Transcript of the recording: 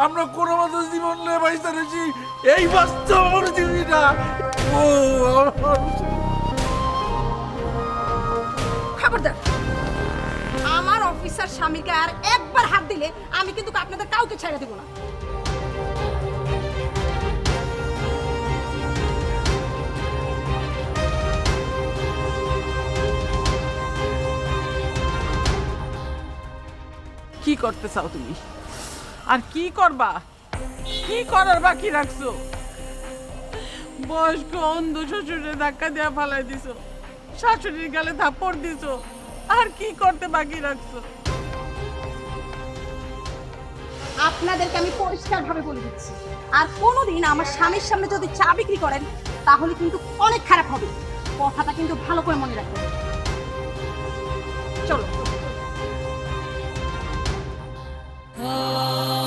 আমরা কোনো মতো জীবন নিয়ে বাইসা রয়েছি, এই বাস্তব আমার জীবনটা। ও খবরদার, আমার অফিসার স্বামীকে আর একবার হাত দিলে আমি কিন্তু আপনাদের কাউকে ছেড়ে দেব না। কি করতে চাও তুমি? আর কি করবা? কি করার বাকি রাখছো? বয়স্ক অন্ধ শ্বশুরে ধাক্কা দিয়ে ফালাই দিছো, শাশুড়ির গালে থাপ্পড় দিছো, আর কি করতে বাকি রাখছো? আপনাদেরকে আমি পরিষ্কারভাবে বলে দিচ্ছি, আর কোনোদিন আমার স্বামীর সামনে যদি চা বিক্রি করেন তাহলে কিন্তু অনেক খারাপ হবে। কথাটা কিন্তু ভালো করে মনে রাখবেন। চলো।